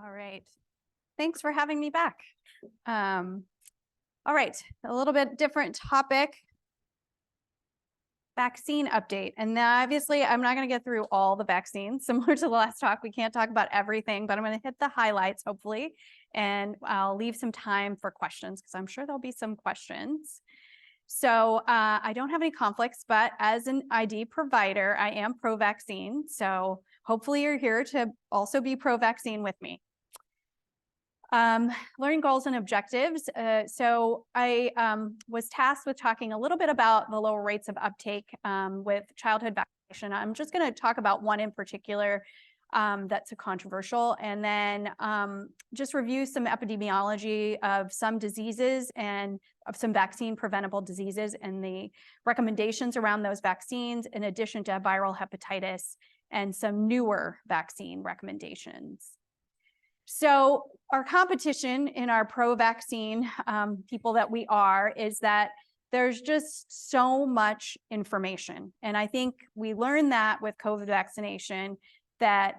All right. Thanks for having me back. All right, a little bit different topic. Vaccine update. And obviously, I'm not going to get through all the vaccines. Similar to the last talk, we can't talk about everything, but I'm going to hit the highlights, hopefully, and I'll leave some time for questions because I'm sure there'll be some questions. So I don't have any conflicts, but as an ID provider, I am pro-vaccine. So hopefully you're here to also be pro-vaccine with me. Learning goals and objectives. So I was tasked with talking a little bit about the lower rates of uptake with childhood vaccination. I'm just going to talk about one in particular that's a controversial, and then just review some epidemiology of some diseases and of some vaccine-preventable diseases and the recommendations around those vaccines, in addition to viral hepatitis and some newer vaccine recommendations. So our competition in our pro-vaccine people that we are is that there's just so much information. And I think we learned that with COVID vaccination, that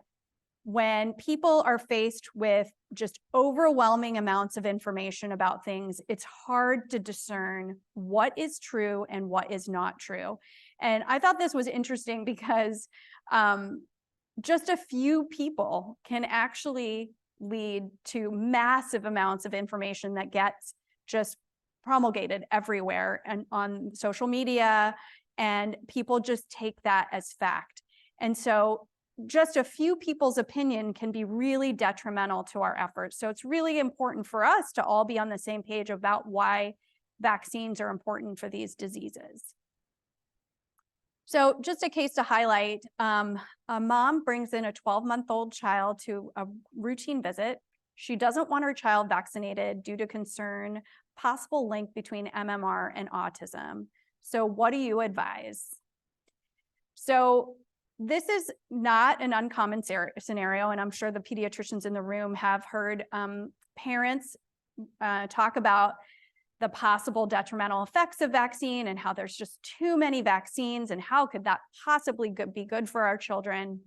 when people are faced with just overwhelming amounts of information about things, it's hard to discern what is true and what is not true. And I thought this was interesting because just a few people can actually lead to massive amounts of information that gets just promulgated everywhere and on social media, and people just take that as fact. And so just a few people's opinion can be really detrimental to our efforts. So it's really important for us to all be on the same page about why vaccines are important for these diseases. So just a case to highlight, a mom brings in a 12-month-old child to a routine visit. She doesn't want her child vaccinated due to concern, possible link between MMR and autism. So what do you advise? So this is not an uncommon scenario, and I'm sure the pediatricians in the room have heard parents talk about the possible detrimental effects of vaccine and how there's just too many vaccines and how could that possibly be good for our children.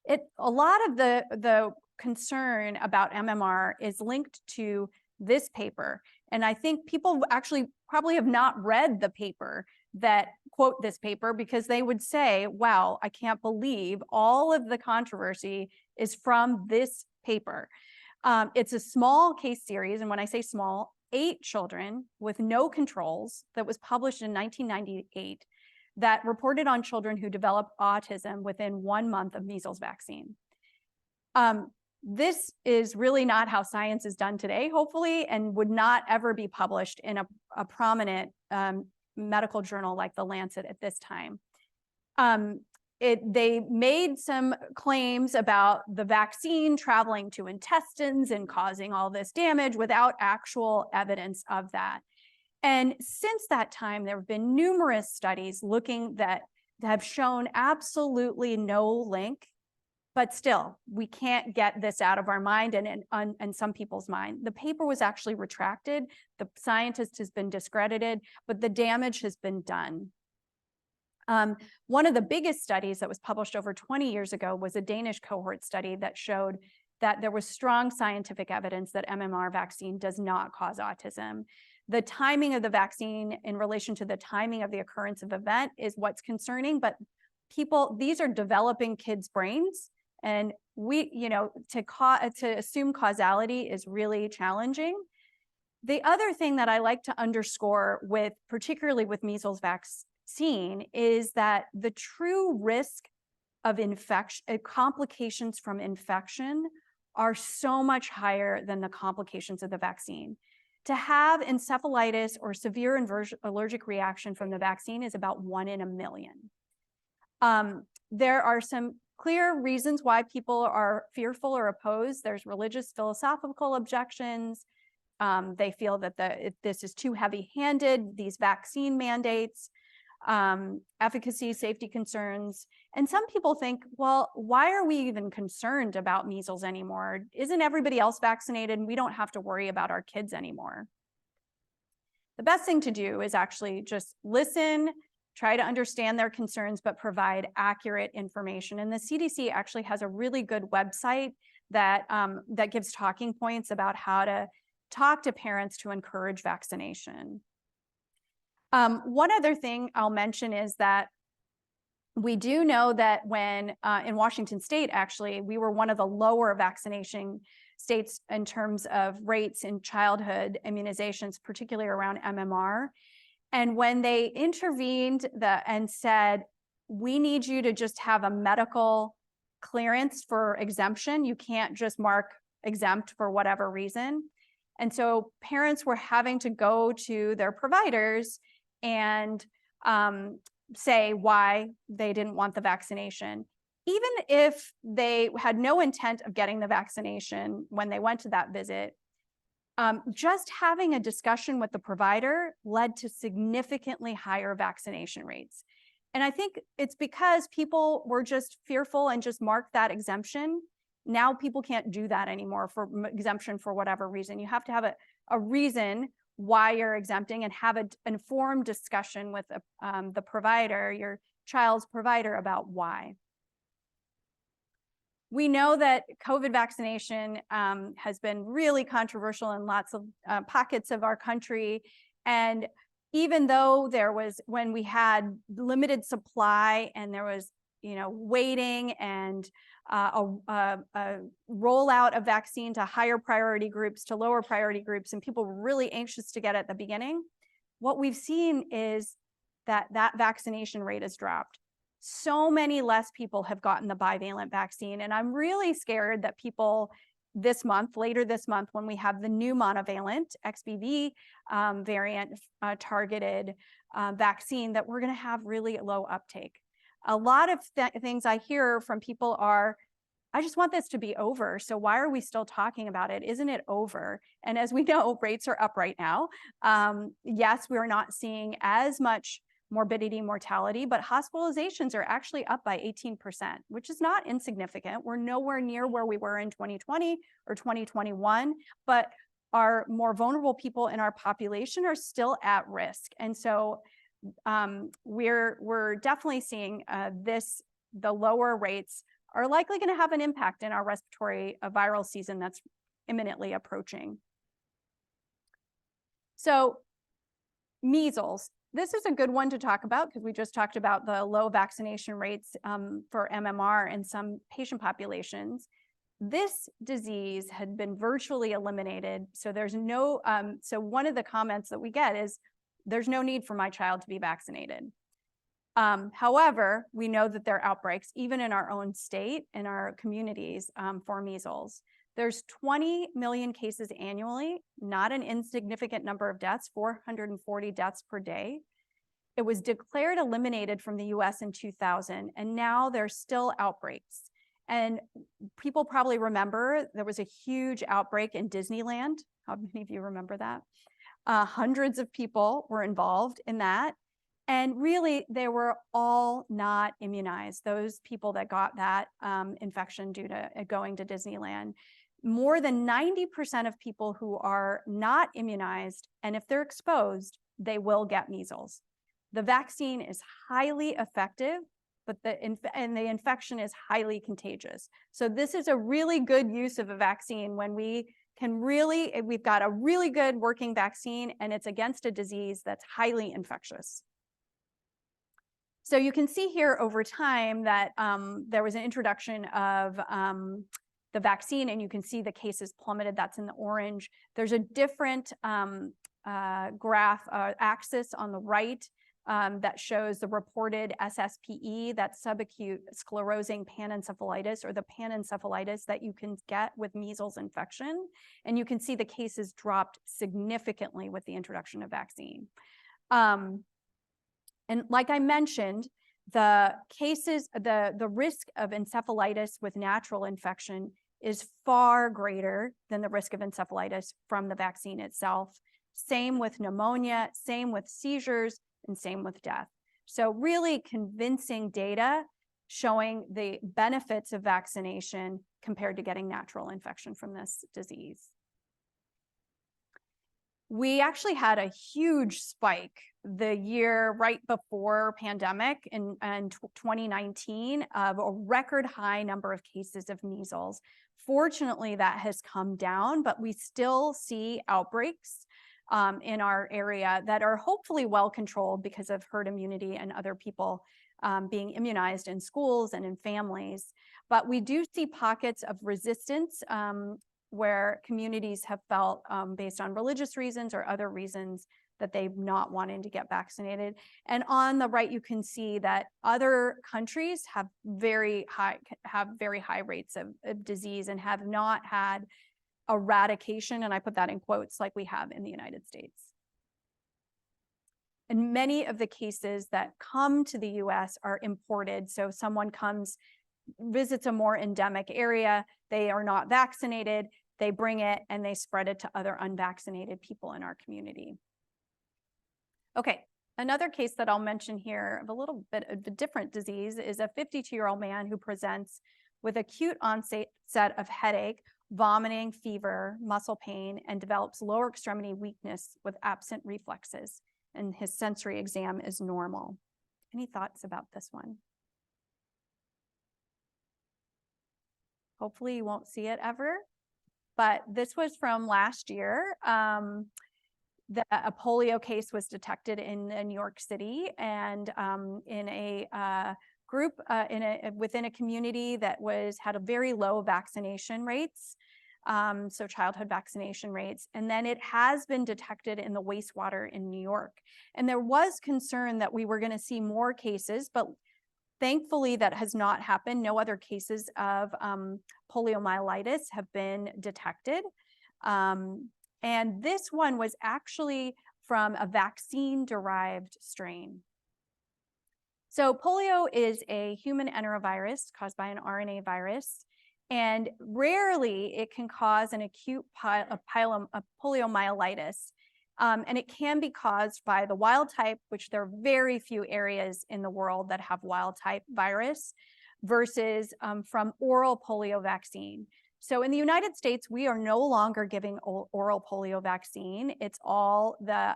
A lot of the concern about MMR is linked to this paper. And I think people actually probably have not read the paper that quote this paper, because they would say, wow, I can't believe all of the controversy is from this paper. It's a small case series. And when I say small, 8 children with no controls that was published in 1998 that reported on children who developed autism within 1 month of measles vaccine. This is really not how science is done today, hopefully, and would not ever be published in a prominent medical journal like The Lancet at this time. They made some claims about the vaccine traveling to intestines and causing all this damage without actual evidence of that. And since that time, there have been numerous studies looking that have shown absolutely no link, but still, we can't get this out of our mind and some people's mind. The paper was actually retracted. The scientist has been discredited, but the damage has been done. One of the biggest studies that was published over 20 years ago was a Danish cohort study that showed that there was strong scientific evidence that MMR vaccine does not cause autism. The timing of the vaccine in relation to the timing of the occurrence of event is what's concerning, but these are developing kids' brains, and to assume causality is really challenging. The other thing that I like to underscore particularly with measles vaccine is that the true risk of infection, complications from infection, are so much higher than the complications of the vaccine. To have encephalitis or severe allergic reaction from the vaccine is about 1 in a million. There are some clear reasons why people are fearful or opposed. There's religious, philosophical objections. They feel that this is too heavy-handed, these vaccine mandates, efficacy, safety concerns. And some people think, well, why are we even concerned about measles anymore? Isn't everybody else vaccinated and we don't have to worry about our kids anymore? The best thing to do is actually just listen, try to understand their concerns, but provide accurate information. And the CDC actually has a really good website that, that gives talking points about how to talk to parents to encourage vaccination. One other thing I'll mention is that we do know that when in Washington State, actually, we were one of the lower vaccination states in terms of rates in childhood immunizations, particularly around MMR. And when they intervened and said, we need you to just have a medical clearance for exemption, you can't just mark exempt for whatever reason. And so parents were having to go to their providers and say why they didn't want the vaccination. Even if they had no intent of getting the vaccination when they went to that visit, just having a discussion with the provider led to significantly higher vaccination rates. And I think it's because people were just fearful and just marked that exemption. Now people can't do that anymore for exemption for whatever reason. You have to have a reason why you're exempting and have an informed discussion with the provider, your child's provider, about why. We know that COVID vaccination has been really controversial in lots of pockets of our country. And even though there was, when we had limited supply and there was, waiting and a rollout of vaccine to higher priority groups, to lower priority groups, and people were really anxious to get it at the beginning, what we've seen is that vaccination rate has dropped. So many less people have gotten the bivalent vaccine. And I'm really scared that people later this month, when we have the new monovalent XBB variant targeted vaccine, that we're going to have really low uptake. A lot of things I hear from people are, I just want this to be over. So why are we still talking about it? Isn't it over? And as we know, rates are up right now. Yes, we're not seeing as much morbidity, mortality, but hospitalizations are actually up by 18%, which is not insignificant. We're nowhere near where we were in 2020 or 2021, but our more vulnerable people in our population are still at risk. And so we're definitely seeing the lower rates are likely going to have an impact in our respiratory viral season that's imminently approaching. So measles. This is a good one to talk about because we just talked about the low vaccination rates for MMR in some patient populations. This disease had been virtually eliminated. So there's no, so one of the comments that we get is, there's no need for my child to be vaccinated. However, we know that there are outbreaks, even in our own state, in our communities, for measles. There's 20 million cases annually, not an insignificant number of deaths, 440 deaths per day. It was declared eliminated from the US in 2000, and now there's still outbreaks. And people probably remember there was a huge outbreak in Disneyland. How many of you remember that? Hundreds of people were involved in that. And really, they were all not immunized, those people that got that infection due to going to Disneyland. More than 90% of people who are not immunized, and if they're exposed, they will get measles. The vaccine is highly effective, but the infection is highly contagious. So this is a really good use of a vaccine when we've got a really good working vaccine and it's against a disease that's highly infectious. So you can see here over time that there was an introduction of the vaccine, and you can see the cases plummeted. That's in the orange. There's a different graph axis on the right that shows the reported SSPE, that's subacute sclerosing panencephalitis, or the panencephalitis that you can get with measles infection. And you can see the cases dropped significantly with the introduction of vaccine. And like I mentioned, the cases, the risk of encephalitis with natural infection is far greater than the risk of encephalitis from the vaccine itself. Same with pneumonia, same with seizures, and same with death. So really convincing data showing the benefits of vaccination compared to getting natural infection from this disease. We actually had a huge spike the year right before pandemic in 2019 of a record high number of cases of measles. Fortunately, that has come down, but we still see outbreaks in our area that are hopefully well controlled because of herd immunity and other people being immunized in schools and in families. But we do see pockets of resistance where communities have felt, based on religious reasons or other reasons, that they've not wanted to get vaccinated. And on the right, you can see that other countries have very high rates of disease and have not had eradication, and I put that in quotes, like we have in the United States. And many of the cases that come to the US are imported. So someone comes, visits a more endemic area, they are not vaccinated, they bring it and they spread it to other unvaccinated people in our community. Okay, another case that I'll mention here of a little bit of a different disease is a 52-year-old man who presents with acute onset of headache, vomiting, fever, muscle pain, and develops lower extremity weakness with absent reflexes. And his sensory exam is normal. Any thoughts about this one? Hopefully you won't see it ever, but this was from last year. A polio case was detected in New York City, and in a group within a community that had a very low vaccination rates, so childhood vaccination rates, and then it has been detected in the wastewater in New York. And there was concern that we were going to see more cases, but thankfully that has not happened. No other cases of poliomyelitis have been detected. And this one was actually from a vaccine-derived strain. So polio is a human enterovirus caused by an RNA virus, and rarely it can cause an acute poliomyelitis. And it can be caused by the wild type, which there are very few areas in the world that have wild type virus, versus from oral polio vaccine. So in the United States, we are no longer giving oral polio vaccine. It's all the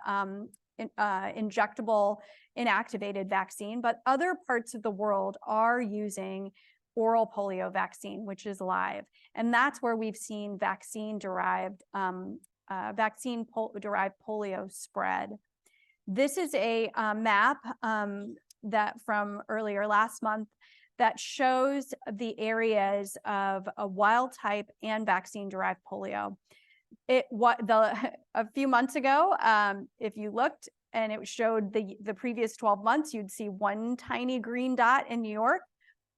injectable inactivated vaccine, but other parts of the world are using oral polio vaccine, which is live. And that's where we've seen vaccine-derived polio spread. This is a map that from earlier last month that shows the areas of a wild type and vaccine-derived polio. A few months ago, if you looked and it showed the previous 12 months, you'd see one tiny green dot in New York,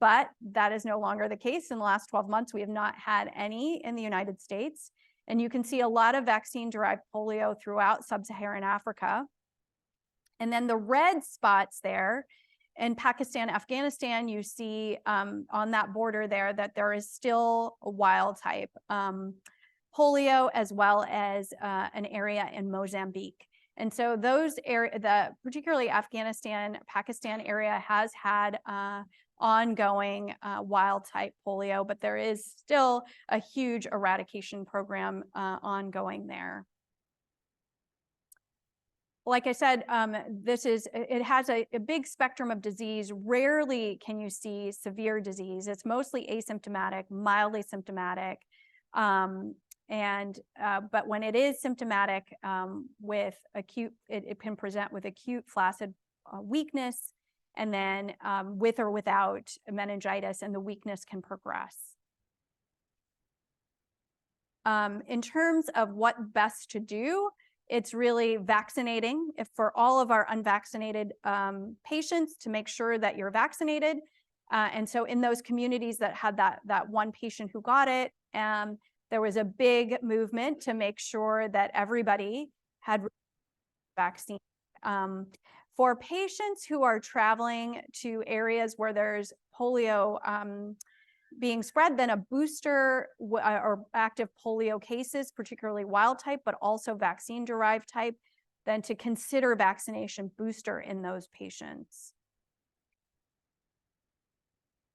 but that is no longer the case. In the last 12 months, we have not had any in the United States. And you can see a lot of vaccine-derived polio throughout sub-Saharan Africa. And then the red spots there, in Pakistan, Afghanistan, you see on that border there that there is still a wild type polio, as well as an area in Mozambique. And so those particularly Afghanistan, Pakistan area has had ongoing wild type polio, but there is still a huge eradication program ongoing there. Like I said, it has a big spectrum of disease. Rarely can you see severe disease. It's mostly asymptomatic, mildly symptomatic. But when it is symptomatic with acute, it can present with acute flaccid weakness, and then with or without meningitis, and the weakness can progress. In terms of what best to do, it's really vaccinating for all of our unvaccinated patients to make sure that you're vaccinated. And so in those communities that had that one patient who got it, there was a big movement to make sure that everybody had vaccine. For patients who are traveling to areas where there's polio being spread, then a booster or active polio cases, particularly wild type, but also vaccine-derived type, then to consider vaccination booster in those patients.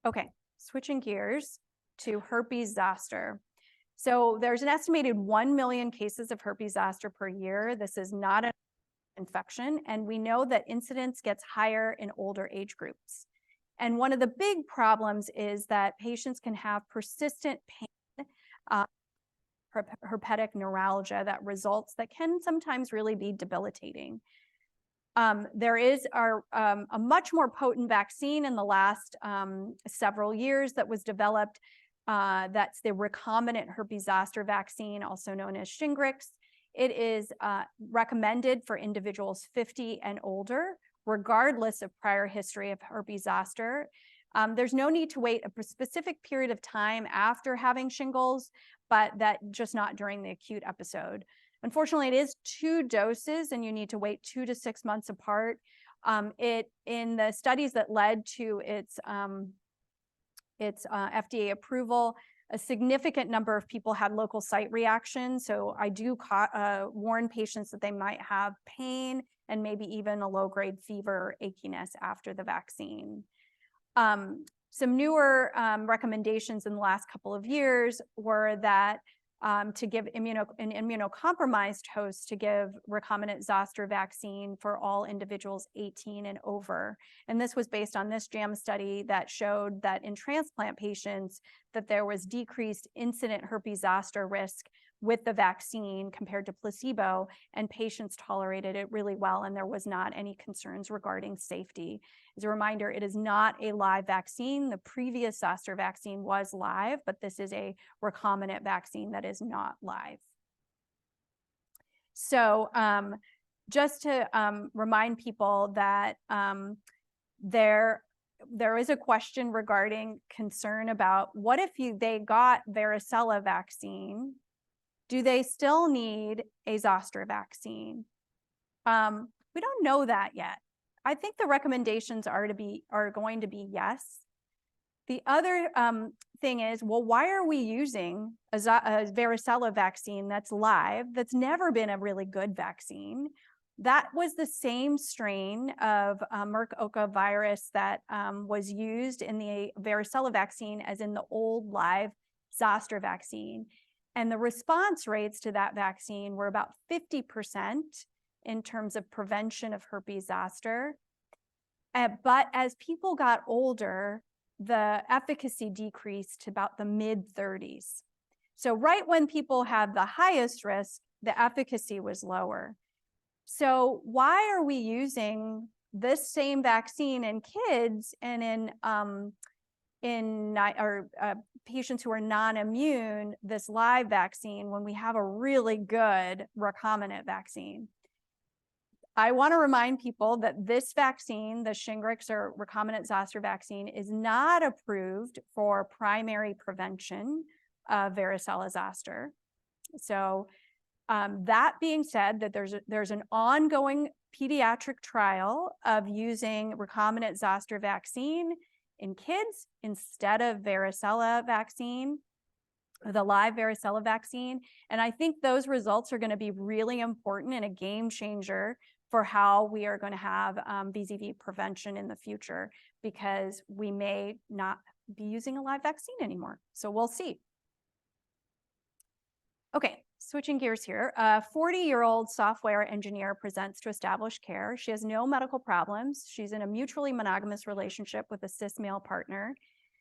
Okay, switching gears to herpes zoster. So there's an estimated 1 million cases of herpes zoster per year. This is not an infection, and we know that incidence gets higher in older age groups. And one of the big problems is that patients can have persistent pain, herpetic neuralgia that results that can sometimes really be debilitating. There is a much more potent vaccine in the last several years that was developed. That's the recombinant herpes zoster vaccine, also known as Shingrix. It is recommended for individuals 50 and older, regardless of prior history of herpes zoster. There's no need to wait a specific period of time after having shingles, but that just not during the acute episode. Unfortunately, it is 2 doses, and you need to wait 2 to 6 months apart. In the studies that led to its FDA approval, a significant number of people had local site reactions. So I do warn patients that they might have pain and maybe even a low-grade fever or achiness after the vaccine. Some newer recommendations in the last couple of years were that to give an immunocompromised host to give recombinant zoster vaccine for all individuals 18 and over. And this was based on this JAMA study that showed that in transplant patients that there was decreased incident herpes zoster risk with the vaccine compared to placebo, and patients tolerated it really well, and there was not any concerns regarding safety. As a reminder, it is not a live vaccine. The previous zoster vaccine was live, but this is a recombinant vaccine that is not live. So just to remind people that there is a question regarding concern about what if they got varicella vaccine, do they still need a zoster vaccine? We don't know that yet. I think the recommendations are going to be yes. The other thing is, well, why are we using a varicella vaccine that's live, that's never been a really good vaccine? That was the same strain of Merck-Oka virus that was used in the varicella vaccine as in the old live zoster vaccine. And the response rates to that vaccine were about 50% in terms of prevention of herpes zoster. But as people got older, the efficacy decreased to about the mid-30s. So right when people had the highest risk, the efficacy was lower. So why are we using this same vaccine in kids and in patients who are non-immune, this live vaccine, when we have a really good recombinant vaccine? I want to remind people that this vaccine, the Shingrix or recombinant zoster vaccine, is not approved for primary prevention of varicella zoster. So that being said, that there's an ongoing pediatric trial of using recombinant zoster vaccine in kids instead of varicella vaccine, the live varicella vaccine. And I think those results are going to be really important and a game changer for how we are going to have VZV prevention in the future, because we may not be using a live vaccine anymore. So we'll see. Okay, switching gears here. A 40-year-old software engineer presents to Establish Care. She has no medical problems. She's in a mutually monogamous relationship with a cis male partner.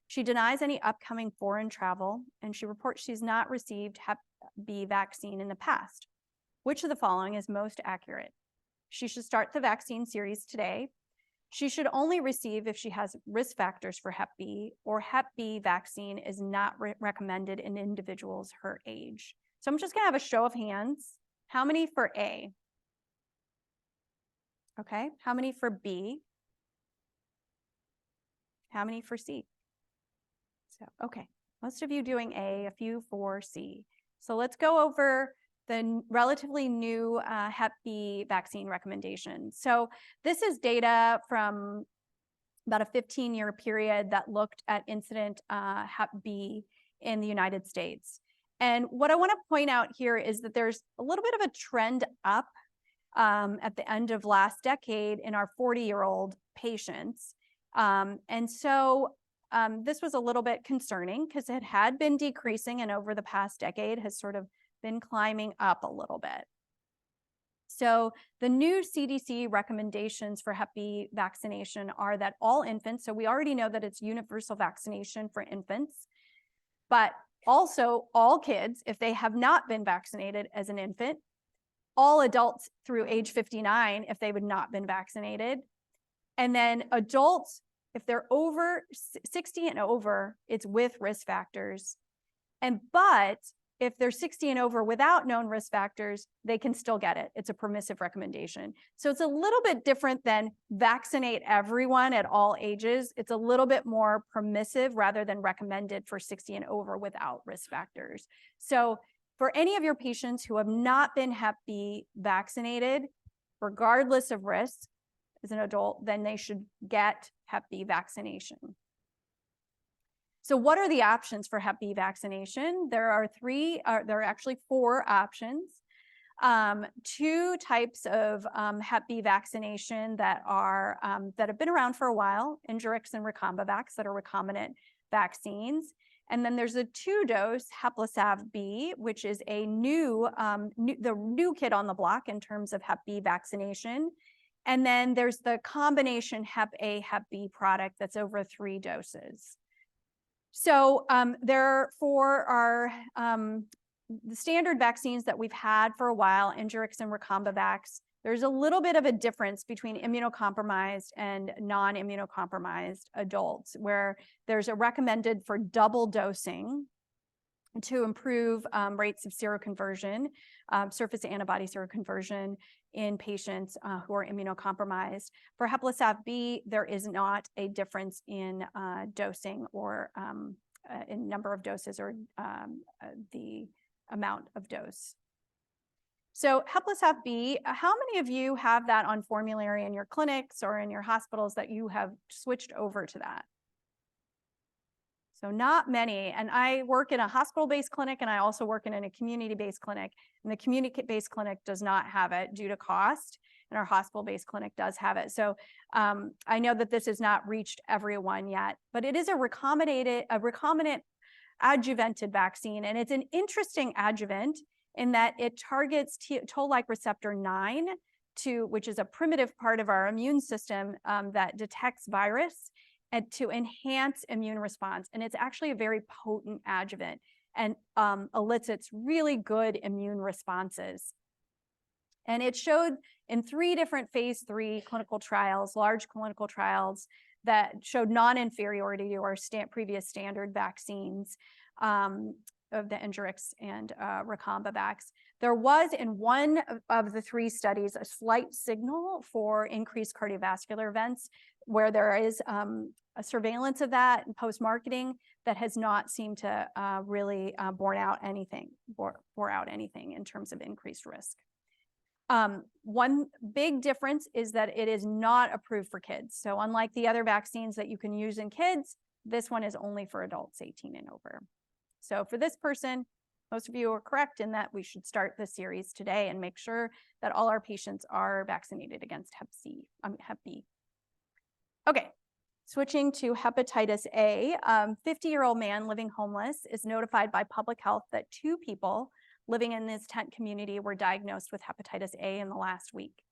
She denies any upcoming foreign travel, and she reports she's not received Hep B vaccine in the past. Which of the following is most accurate? She should start the vaccine series today. She should only receive if she has risk factors for Hep B, or Hep B vaccine is not recommended in individuals her age. So I'm just going to have a show of hands. How many for A? Okay. How many for B? How many for C? So, okay. Most of you doing A, a few for C. So let's go over the relatively new Hep B vaccine recommendations. So this is data from about a 15-year period that looked at incident Hep B in the United States. And what I want to point out here is that there's a little bit of a trend up at the end of last decade in our 40-year-old patients. And so this was a little bit concerning because it had been decreasing and over the past decade has sort of been climbing up a little bit. So the new CDC recommendations for Hep B vaccination are that all infants, so we already know that it's universal vaccination for infants, but also all kids, if they have not been vaccinated as an infant, all adults through age 59, if they would not been vaccinated, and then adults, if they're over 60 and over, it's with risk factors. But if they're 60 and over without known risk factors, they can still get it. It's a permissive recommendation. So it's a little bit different than vaccinate everyone at all ages. It's a little bit more permissive rather than recommended for 60 and over without risk factors. So for any of your patients who have not been Hep B vaccinated, regardless of risk as an adult, then they should get Hep B vaccination. So what are the options for Hep B vaccination? There are actually 4 options. 2 types of Hep B vaccination that have been around for a while, Injurix and Recombavax, that are recombinant vaccines. And then there's a 2-dose Heplisav-B, which is a the new kid on the block in terms of Hep B vaccination. And then there's the combination Hep A, Hep B product that's over 3 doses. So for our the standard vaccines that we've had for a while, Injurix and Recombavax, there's a little bit of a difference between immunocompromised and non-immunocompromised adults, where there's a recommended for double dosing to improve rates of seroconversion, surface antibody seroconversion in patients who are immunocompromised. For Heplisav-B, there is not a difference in dosing or in number of doses or the amount of dose. So Heplisav-B, how many of you have that on formulary in your clinics or in your hospitals that you have switched over to that? So not many. And I work in a hospital-based clinic, and I also work in a community-based clinic. And the community-based clinic does not have it due to cost, and our hospital-based clinic does have it. So I know that this has not reached everyone yet, but it is a recombinant adjuvanted vaccine, and it's an interesting adjuvant in that it targets toll-like receptor 9, which is a primitive part of our immune system that detects virus, and to enhance immune response. And it's actually a very potent adjuvant and elicits really good immune responses. And it showed in 3 different phase 3 clinical trials, large clinical trials, that showed non-inferiority to our previous standard vaccines of the Injurix and Recombavax. There was in one of the 3 studies a slight signal for increased cardiovascular events, where there is a surveillance of that and post-marketing that has not seemed to really bore out anything in terms of increased risk. One big difference is that it is not approved for kids. So unlike the other vaccines that you can use in kids, this one is only for adults 18 and over. So for this person, most of you are correct in that we should start the series today and make sure that all our patients are vaccinated against Hep B. Okay, switching to hepatitis A, 50-year-old man living homeless is notified by public health that 2 people living in this tent community were diagnosed with hepatitis A in the last week.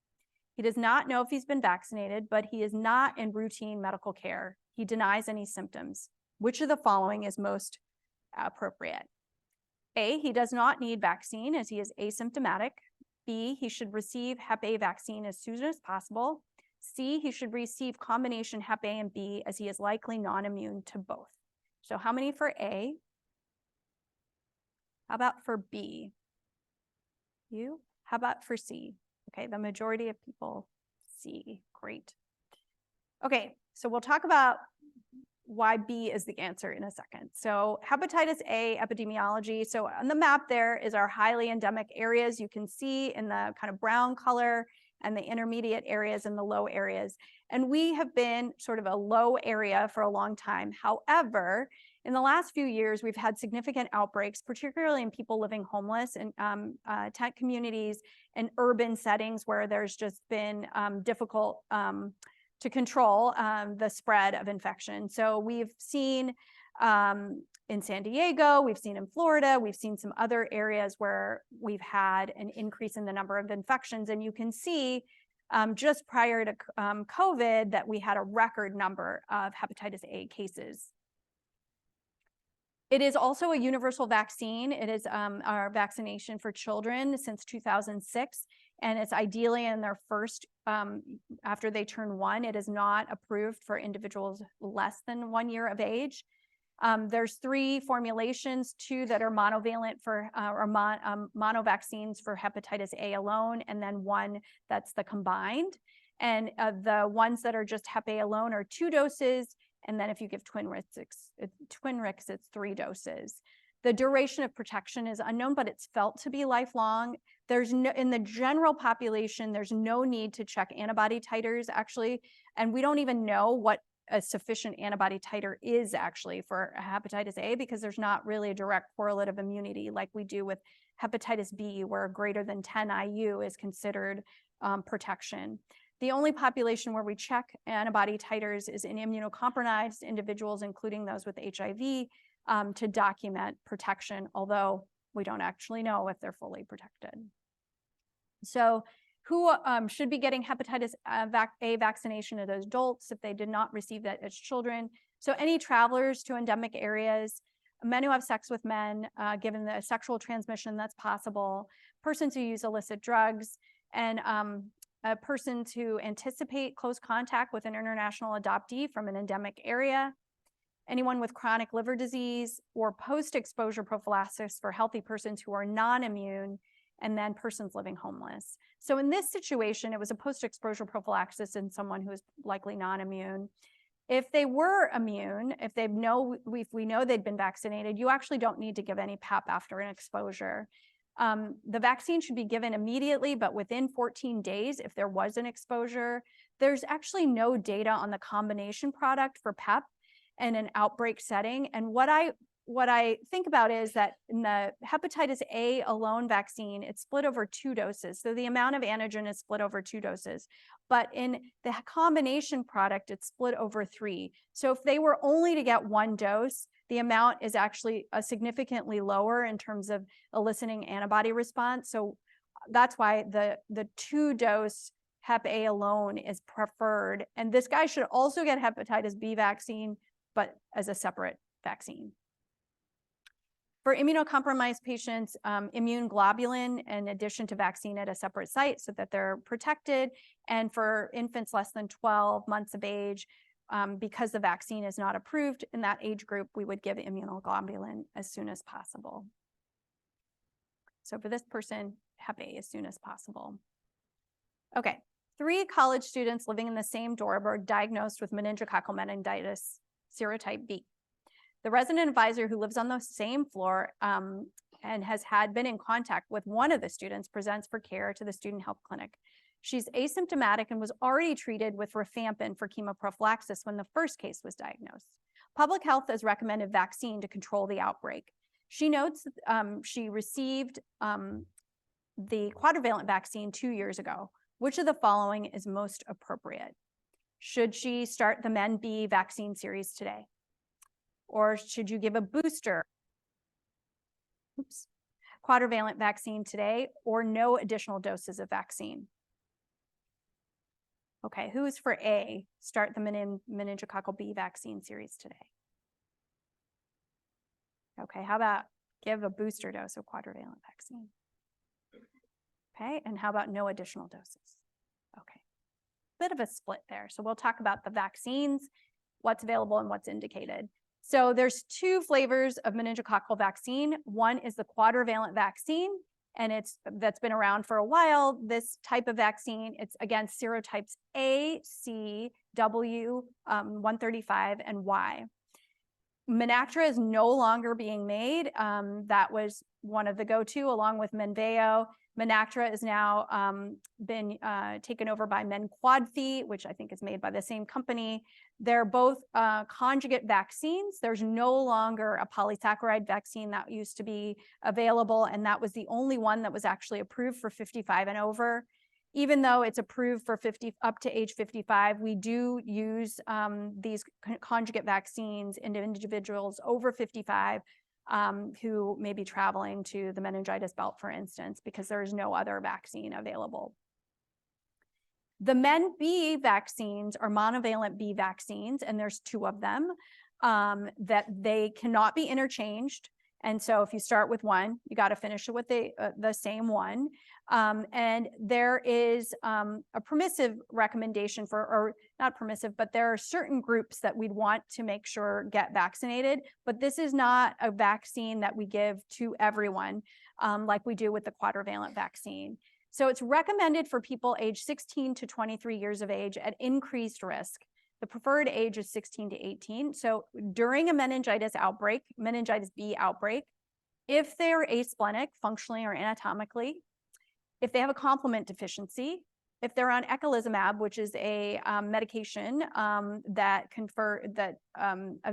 He does not know if he's been vaccinated, but he is not in routine medical care. He denies any symptoms. Which of the following is most appropriate? A, he does not need vaccine as he is asymptomatic. B, he should receive Hep A vaccine as soon as possible. C, he should receive combination Hep A and B as he is likely non-immune to both. So how many for A? How about for B? You? How about for C? Okay, the majority of people C. Great. Okay, so we'll talk about why B is the answer in a second. So hepatitis A epidemiology. So on the map there is our highly endemic areas. You can see in the kind of brown color and the intermediate areas and the low areas. And we have been sort of a low area for a long time. However, in the last few years, we've had significant outbreaks, particularly in people living homeless in tent communities and urban settings where there's just been difficult to control the spread of infection. So we've seen in San Diego, we've seen in Florida, we've seen some other areas where we've had an increase in the number of infections. And you can see just prior to COVID that we had a record number of hepatitis A cases. It is also a universal vaccine. It is our vaccination for children since 2006, and it's ideally in their first, after they turn 1. It is not approved for individuals less than 1 year of age. There's 3 formulations, 2 that are monovalent for, mono vaccines for hepatitis A alone, and then 1 that's the combined. And the ones that are just Hep A alone are 2 doses. And then if you give Twinrix, it's 3 doses. The duration of protection is unknown, but it's felt to be lifelong. There's no, in the general population, there's no need to check antibody titers actually. And we don't even know what a sufficient antibody titer is actually for hepatitis A, because there's not really a direct correlative immunity like we do with hepatitis B, where greater than 10 IU is considered protection. The only population where we check antibody titers is in immunocompromised individuals, including those with HIV, to document protection, although we don't actually know if they're fully protected. So who should be getting hepatitis A vaccination as adults if they did not receive that as children? So any travelers to endemic areas, men who have sex with men, given the sexual transmission that's possible, persons who use illicit drugs, and persons who anticipate close contact with an international adoptee from an endemic area, anyone with chronic liver disease, or post-exposure prophylaxis for healthy persons who are non-immune, and then persons living homeless. So in this situation, it was a post-exposure prophylaxis in someone who is likely non-immune. If they were immune, if we know they'd been vaccinated, you actually don't need to give any PEP after an exposure. The vaccine should be given immediately, but within 14 days if there was an exposure. There's actually no data on the combination product for PEP in an outbreak setting. And what I think about is that in the hepatitis A alone vaccine, it's split over 2 doses. So the amount of antigen is split over 2 doses. But in the combination product, it's split over 3. So if they were only to get 1 dose, the amount is actually significantly lower in terms of eliciting antibody response. So that's why the 2-dose Hep A alone is preferred. And this guy should also get hepatitis B vaccine, but as a separate vaccine. For immunocompromised patients, immune globulin in addition to vaccine at a separate site so that they're protected. And for infants less than 12 months of age, because the vaccine is not approved in that age group, we would give immunoglobulin as soon as possible. So for this person, Hep A as soon as possible. Okay, 3 college students living in the same dorm were diagnosed with meningococcal meningitis serotype B. The resident advisor who lives on the same floor and has been in contact with one of the students presents for care to the student health clinic. She's asymptomatic and was already treated with rifampin for chemoprophylaxis when the first case was diagnosed. Public health has recommended vaccine to control the outbreak. She notes she received the quadrivalent vaccine 2 years ago. Which of the following is most appropriate? Should she start the Men B vaccine series today? Or should you give a booster quadrivalent vaccine today, or no additional doses of vaccine? Okay, who's for A, start the meningococcal B vaccine series today? Okay, how about give a booster dose of quadrivalent vaccine? Okay, and how about no additional doses? Okay, bit of a split there. So we'll talk about the vaccines, what's available and what's indicated. So there's 2 flavors of meningococcal vaccine. One is the quadrivalent vaccine, and that's been around for a while. This type of vaccine, it's against serotypes A, C, W, 135, and Y. Menactra is no longer being made. That was one of the go-to along with Menveo. Menactra is now been taken over by Menquadfi, which I think is made by the same company. They're both conjugate vaccines. There's no longer a polysaccharide vaccine that used to be available, and that was the only one that was actually approved for 55 and over. even though it's approved for up to age 55, we do use these conjugate vaccines in individuals over 55 who may be traveling to the meningitis belt, for instance, because there is no other vaccine available. The Men-B vaccines are monovalent B vaccines, and there's 2 of them that they cannot be interchanged. And so if you start with one, you got to finish it with the same one. And there is a permissive recommendation for, or not permissive, but there are certain groups that we'd want to make sure get vaccinated. But this is not a vaccine that we give to everyone like we do with the quadrivalent vaccine. So it's recommended for people age 16 to 23 years of age at increased risk. The preferred age is 16 to 18. So during a meningitis outbreak, meningitis B outbreak, if they're asplenic functionally or anatomically, if they have a complement deficiency, if they're on eculizumab, which is a medication that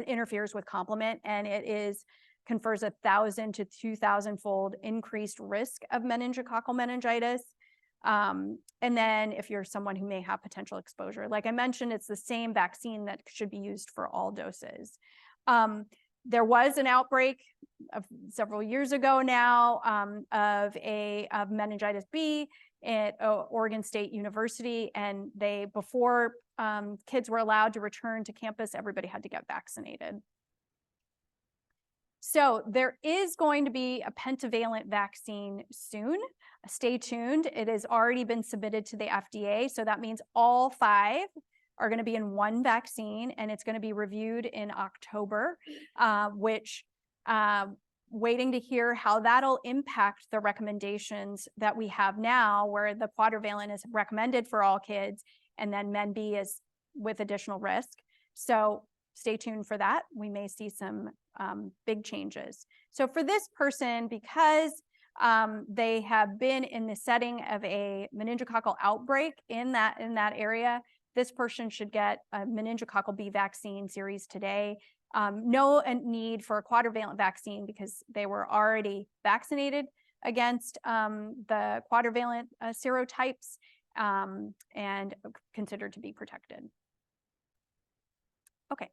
interferes with complement, and it confers 1,000 to 2,000-fold increased risk of meningococcal meningitis. And then if you're someone who may have potential exposure, like I mentioned, it's the same vaccine that should be used for all doses. There was an outbreak of several years ago now of meningitis B at Oregon State University, and before kids were allowed to return to campus, everybody had to get vaccinated. So there is going to be a pentavalent vaccine soon. Stay tuned. It has already been submitted to the FDA. So that means all 5 are going to be in one vaccine, and it's going to be reviewed in October, waiting to hear how that'll impact the recommendations that we have now, where the quadrivalent is recommended for all kids, and then Men-B is with additional risk. So stay tuned for that. We may see some big changes. So for this person, because they have been in the setting of a meningococcal outbreak in that area, this person should get a meningococcal B vaccine series today. No need for a quadrivalent vaccine because they were already vaccinated against the quadrivalent serotypes and considered to be protected. Okay.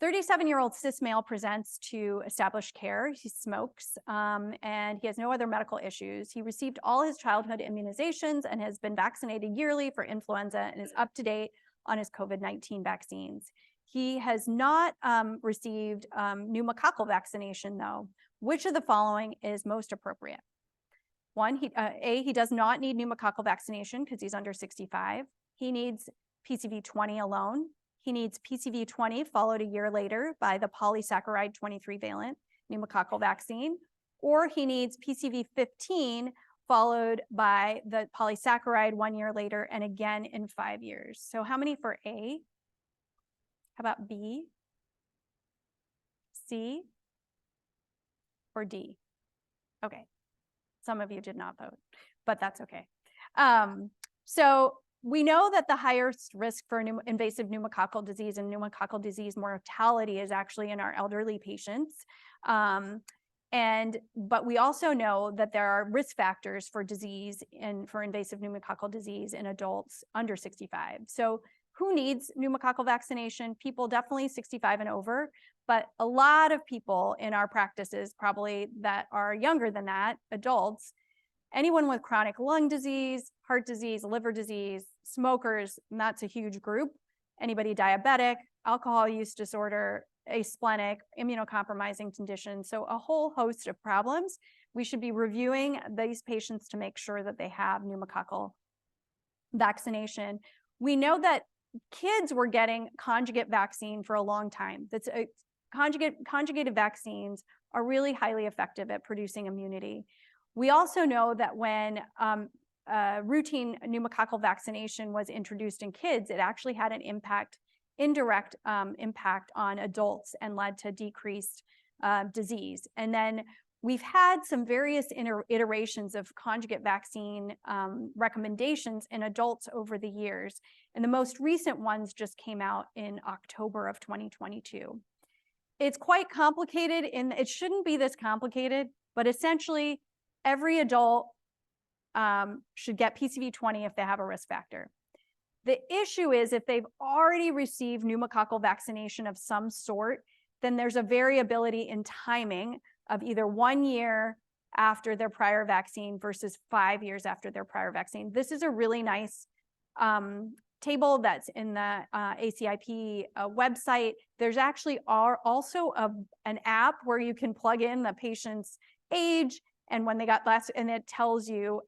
37-year-old cis male presents to established care. He smokes and he has no other medical issues. He received all his childhood immunizations and has been vaccinated yearly for influenza and is up to date on his COVID-19 vaccines. He has not received pneumococcal vaccination though. Which of the following is most appropriate? One, he does not need pneumococcal vaccination because he's under 65. He needs PCV20 alone. He needs PCV20 followed a year later by the polysaccharide 23-valent pneumococcal vaccine, or he needs PCV15 followed by the polysaccharide 1 year later and again in 5 years. So how many for A? How about B, C, or D? Okay, some of you did not vote, but that's okay. So we know that the highest risk for invasive pneumococcal disease and pneumococcal disease mortality is actually in our elderly patients. But we also know that there are risk factors for disease and for invasive pneumococcal disease in adults under 65. So who needs pneumococcal vaccination? People definitely 65 and over, but a lot of people in our practices probably that are younger than that, adults, anyone with chronic lung disease, heart disease, liver disease, smokers, and that's a huge group. Anybody diabetic, alcohol use disorder, asplenic, immunocompromising conditions. So a whole host of problems. We should be reviewing these patients to make sure that they have pneumococcal vaccination. We know that kids were getting conjugate vaccine for a long time. Conjugated vaccines are really highly effective at producing immunity. We also know that when routine pneumococcal vaccination was introduced in kids, it actually had an indirect impact on adults and led to decreased disease. And then we've had some various iterations of conjugate vaccine recommendations in adults over the years. And the most recent ones just came out in October of 2022. It's quite complicated, and it shouldn't be this complicated, but essentially every adult should get PCV20 if they have a risk factor. The issue is if they've already received pneumococcal vaccination of some sort, then there's a variability in timing of either 1 year after their prior vaccine versus 5 years after their prior vaccine. This is a really nice table that's in the ACIP website. There's actually also an app where you can plug in the patient's age and when they got last, and it tells you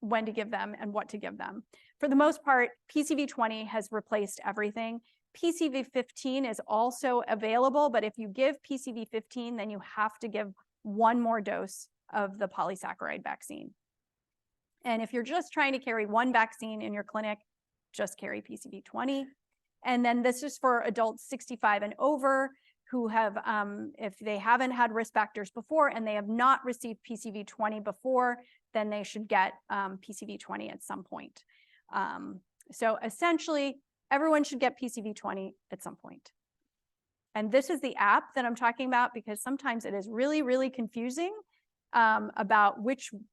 when to give them and what to give them. For the most part, PCV20 has replaced everything. PCV15 is also available, but if you give PCV15, then you have to give 1 more dose of the polysaccharide vaccine. And if you're just trying to carry 1 vaccine in your clinic, just carry PCV20. And then this is for adults 65 and over who have, if they haven't had risk factors before and they have not received PCV20 before, then they should get PCV20 at some point. So essentially, everyone should get PCV20 at some point. And this is the app that I'm talking about because sometimes it is really, really confusing about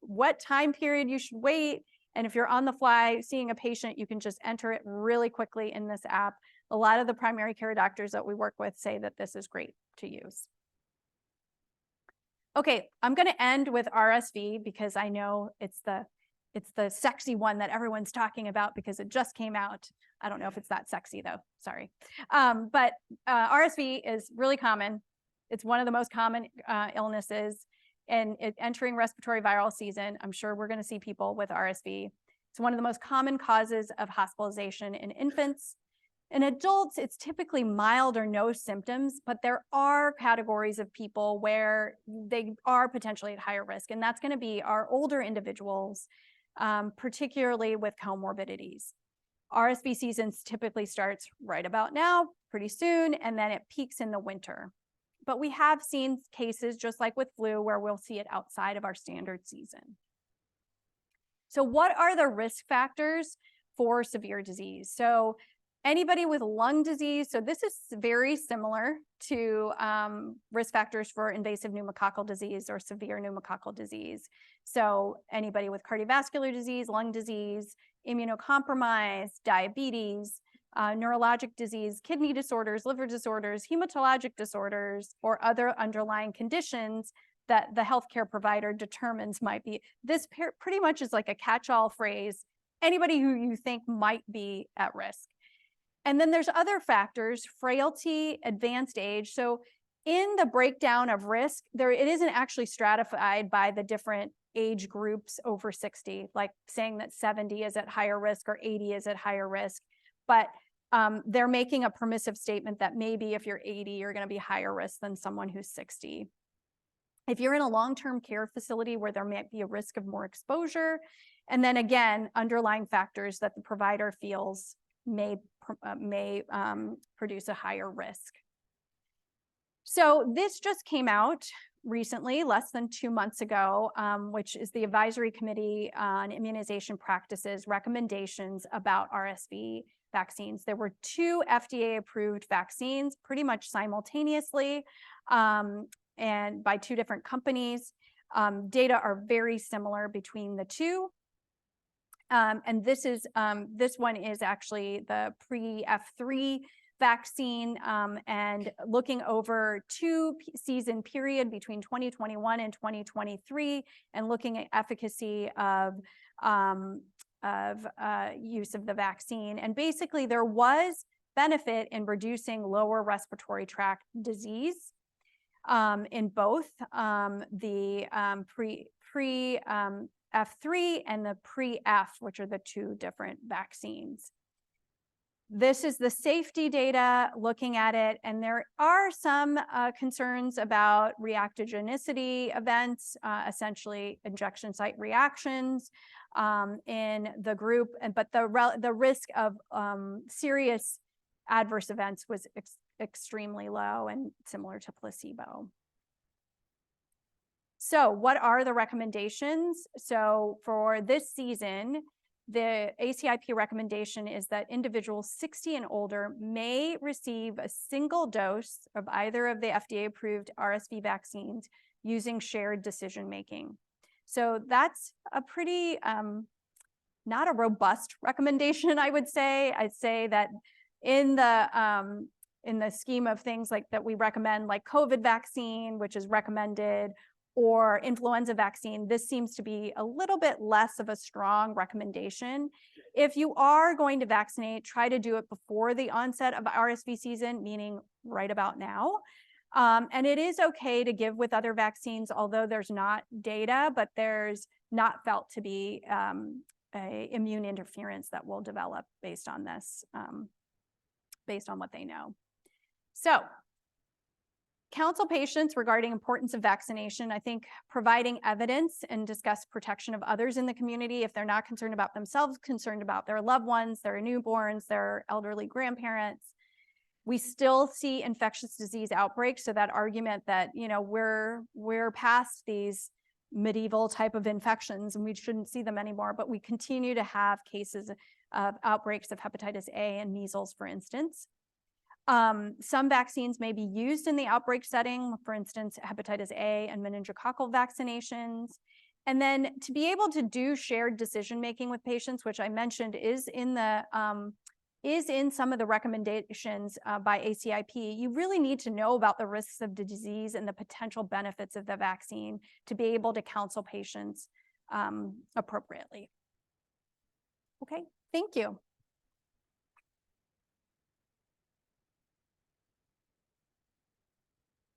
what time period you should wait. And if you're on the fly seeing a patient, you can just enter it really quickly in this app. A lot of the primary care doctors that we work with say that this is great to use. Okay, I'm going to end with RSV because I know it's the sexy one that everyone's talking about because it just came out. I don't know if it's that sexy though, sorry. But RSV is really common. It's one of the most common illnesses. And entering respiratory viral season, I'm sure we're going to see people with RSV. It's one of the most common causes of hospitalization in infants. In adults, it's typically mild or no symptoms, but there are categories of people where they are potentially at higher risk, and that's going to be our older individuals, particularly with comorbidities. RSV season typically starts right about now, pretty soon, and then it peaks in the winter. But we have seen cases, just like with flu, where we'll see it outside of our standard season. So what are the risk factors for severe disease? So anybody with lung disease, so this is very similar to risk factors for invasive pneumococcal disease or severe pneumococcal disease. So anybody with cardiovascular disease, lung disease, immunocompromised, diabetes, neurologic disease, kidney disorders, liver disorders, hematologic disorders, or other underlying conditions that the healthcare provider determines might be. This pretty much is like a catch-all phrase, anybody who you think might be at risk. And then there's other factors, frailty, advanced age. So in the breakdown of risk, it isn't actually stratified by the different age groups over 60, like saying that 70 is at higher risk or 80 is at higher risk. But they're making a permissive statement that maybe if you're 80, you're going to be higher risk than someone who's 60. If you're in a long-term care facility where there might be a risk of more exposure, and then again, underlying factors that the provider feels may produce a higher risk. So this just came out recently, less than 2 months ago, which is the Advisory Committee on Immunization Practices recommendations about RSV vaccines. There were 2 FDA-approved vaccines pretty much simultaneously and by 2 different companies. Data are very similar between the 2. And this one is actually the pre-F3 vaccine and looking over 2-season period between 2021 and 2023 and looking at efficacy of use of the vaccine. And basically there was benefit in reducing lower respiratory tract disease in both the pre-F3 and the pre-F, which are the 2 different vaccines. This is the safety data looking at it, and there are some concerns about reactogenicity events, essentially injection site reactions in the group, but the risk of serious adverse events was extremely low and similar to placebo. So what are the recommendations? So for this season, the ACIP recommendation is that individuals 60 and older may receive a single dose of either of the FDA-approved RSV vaccines using shared decision-making. So that's a pretty, not a robust recommendation, I would say. I'd say that in the scheme of things like that we recommend, like COVID vaccine, which is recommended, or influenza vaccine, this seems to be a little bit less of a strong recommendation. If you are going to vaccinate, try to do it before the onset of RSV season, meaning right about now. And it is okay to give with other vaccines, although there's not data, but there's not felt to be a immune interference that will develop based on this, based on what they know. So, counsel patients regarding importance of vaccination. I think providing evidence and discuss protection of others in the community if they're not concerned about themselves, concerned about their loved ones, their newborns, their elderly grandparents. We still see infectious disease outbreaks, so that argument that, you know, we're past these medieval type of infections and we shouldn't see them anymore, but we continue to have cases of outbreaks of hepatitis A and measles, for instance. Some vaccines may be used in the outbreak setting, for instance, hepatitis A and meningococcal vaccinations. And then to be able to do shared decision-making with patients, which I mentioned is in some of the recommendations by ACIP, you really need to know about the risks of the disease and the potential benefits of the vaccine to be able to counsel patients appropriately. Okay, thank you.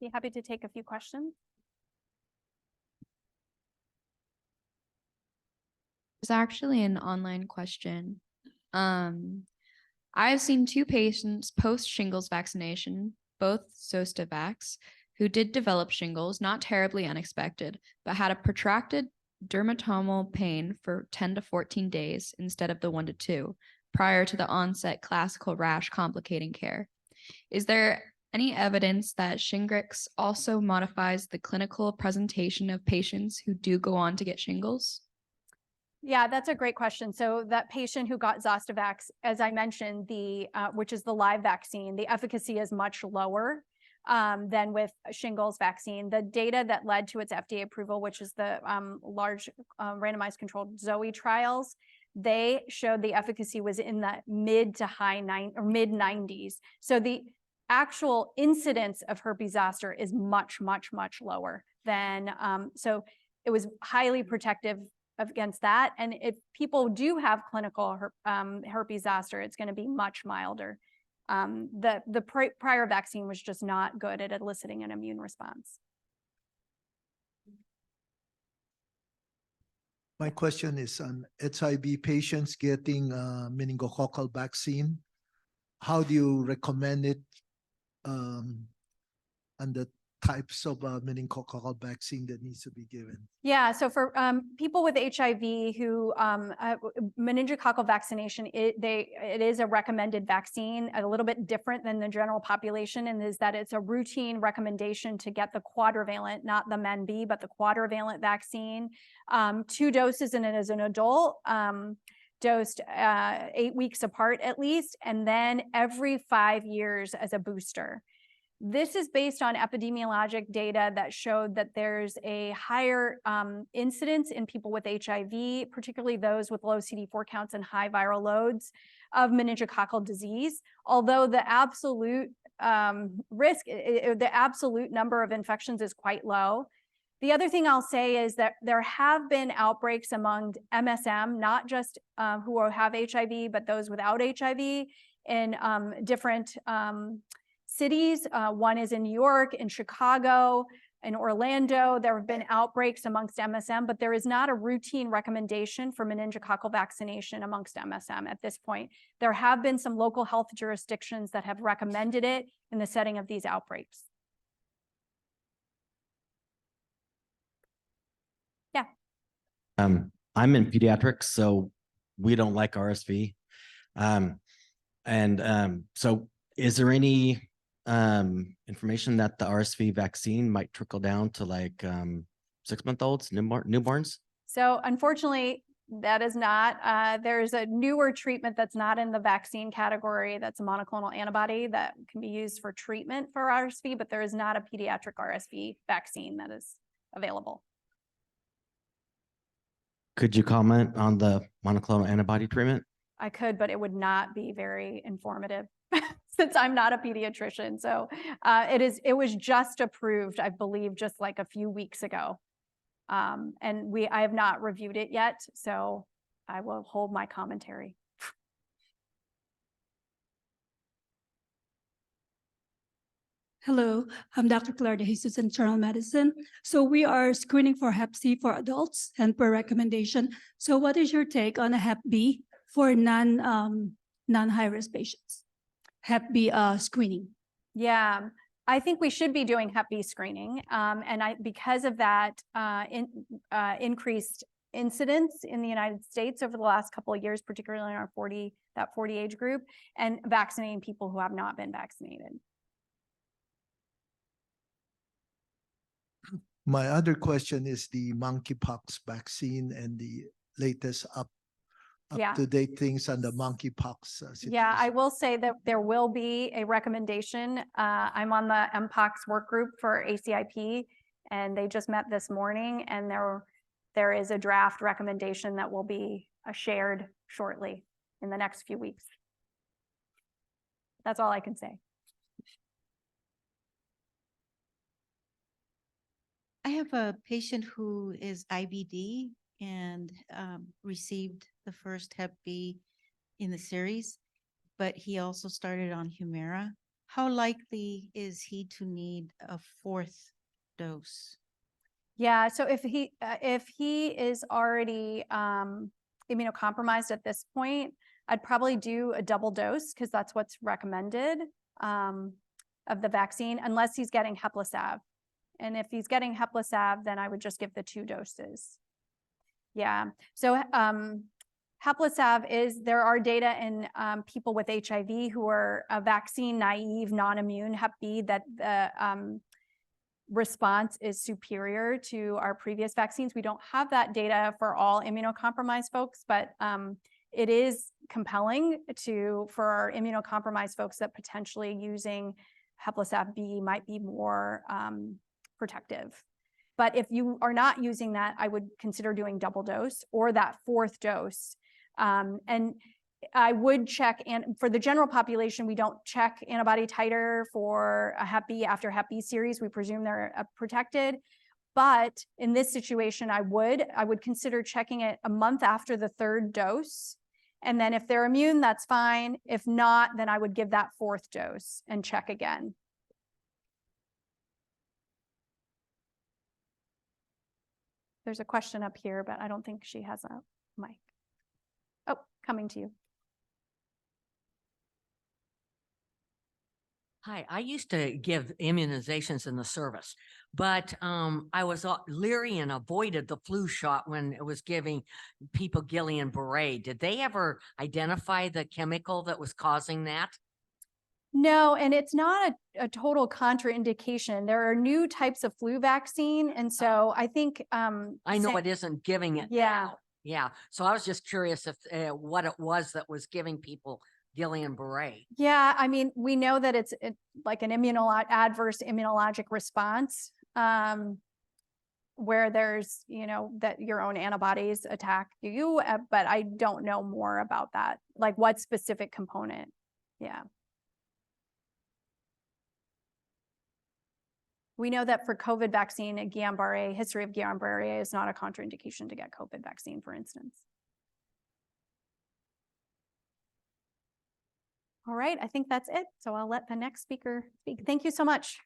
Be happy to take a few questions. It's actually an online question. I have seen 2 patients post shingles vaccination, both Zostavax, who did develop shingles, not terribly unexpected, but had a protracted dermatomal pain for 10 to 14 days instead of the 1 to 2, prior to the onset classical rash complicating care. Is there any evidence that Shingrix also modifies the clinical presentation of patients who do go on to get shingles? Yeah, that's a great question. So that patient who got Zostavax, as I mentioned, which is the live vaccine, the efficacy is much lower than with shingles vaccine. The data that led to its FDA approval, which is the large randomized controlled ZOE trials, they showed the efficacy was in the mid 90s. So the actual incidence of herpes zoster is much, much, much lower than, so it was highly protective against that. And if people do have clinical herpes zoster, it's going to be much milder. The prior vaccine was just not good at eliciting an immune response. My question is on HIV patients getting meningococcal vaccine. How do you recommend it and the types of meningococcal vaccine that needs to be given? Yeah, so for people with HIV who meningococcal vaccination, it is a recommended vaccine, a little bit different than the general population, and is that it's a routine recommendation to get the quadrivalent, not the MenB, but the quadrivalent vaccine. 2 doses in it as an adult, dosed 8 weeks apart at least, and then every 5 years as a booster. This is based on epidemiologic data that showed that there's a higher incidence in people with HIV, particularly those with low CD4 counts and high viral loads of meningococcal disease. Although the absolute risk, the absolute number of infections is quite low. The other thing I'll say is that there have been outbreaks among MSM, not just who have HIV, but those without HIV in different cities. One is in New York, in Chicago, in Orlando. There have been outbreaks amongst MSM, but there is not a routine recommendation for meningococcal vaccination amongst MSM at this point. There have been some local health jurisdictions that have recommended it in the setting of these outbreaks. Yeah. I'm in pediatrics, so we don't like RSV. So is there any information that the RSV vaccine might trickle down to like 6-month-olds, newborns? So unfortunately, that is not. There's a newer treatment that's not in the vaccine category. That's a monoclonal antibody that can be used for treatment for RSV, but there is not a pediatric RSV vaccine that is available. Could you comment on the monoclonal antibody treatment? I could, but it would not be very informative since I'm not a pediatrician. So it was just approved, I believe, just like a few weeks ago. And I have not reviewed it yet, so I will hold my commentary. Hello, I'm Dr. Claire De Jesus, internal medicine. So we are screening for Hep C for adults and per recommendation. So what is your take on a Hep B for non-high risk patients? Hep B screening. Yeah, I think we should be doing Hep B screening. And because of that increased incidence in the United States over the last couple of years, particularly in our 40 age group, and vaccinating people who have not been vaccinated. My other question is the monkeypox vaccine and the latest Yeah. up-to-date things on the monkeypox situation. Yeah, I will say that there will be a recommendation. I'm on the MPOX work group for ACIP, and they just met this morning, and there is a draft recommendation that will be shared shortly in the next few weeks. That's all I can say. I have a patient who is IBD and received the first Hep B in the series, but he also started on Humira. How likely is he to need a fourth dose? Yeah, so if he is already immunocompromised at this point, I'd probably do a double dose because that's what's recommended of the vaccine, unless he's getting Heplisav. And if he's getting Heplisav, then I would just give the 2 doses. Yeah, so Heplisav there are data in people with HIV who are vaccine naive, non-immune Hep B, that the response is superior to our previous vaccines. We don't have that data for all immunocompromised folks, but it is compelling for our immunocompromised folks that potentially using Heplisav B might be more protective. But if you are not using that, I would consider doing double dose or that 4th dose. And I would check, and for the general population, we don't check antibody titer for a Hep B after Hep B series. We presume they're protected. But in this situation, I would consider checking it a month after the 3rd dose. And then if they're immune, that's fine. If not, then I would give that 4th dose and check again. There's a question up here, but I don't think she has a mic. Oh, coming to you. Hi, I used to give immunizations in the service, but I was leery and avoided the flu shot when it was giving people Guillain-Barré. Did they ever identify the chemical that was causing that? No, and it's not a total contraindication. There are new types of flu vaccine, and so I think I know it isn't giving it. Yeah. now. Yeah. So I was just curious if what it was that was giving people Guillain-Barré. Yeah, I mean, we know that it's like an adverse immunologic response, where there's, that your own antibodies attack you, but I don't know more about that, like what specific component. Yeah. We know that for COVID vaccine, history of Guillain-Barré is not a contraindication to get COVID vaccine, for instance. All right, I think that's it. So I'll let the next speaker speak. Thank you so much.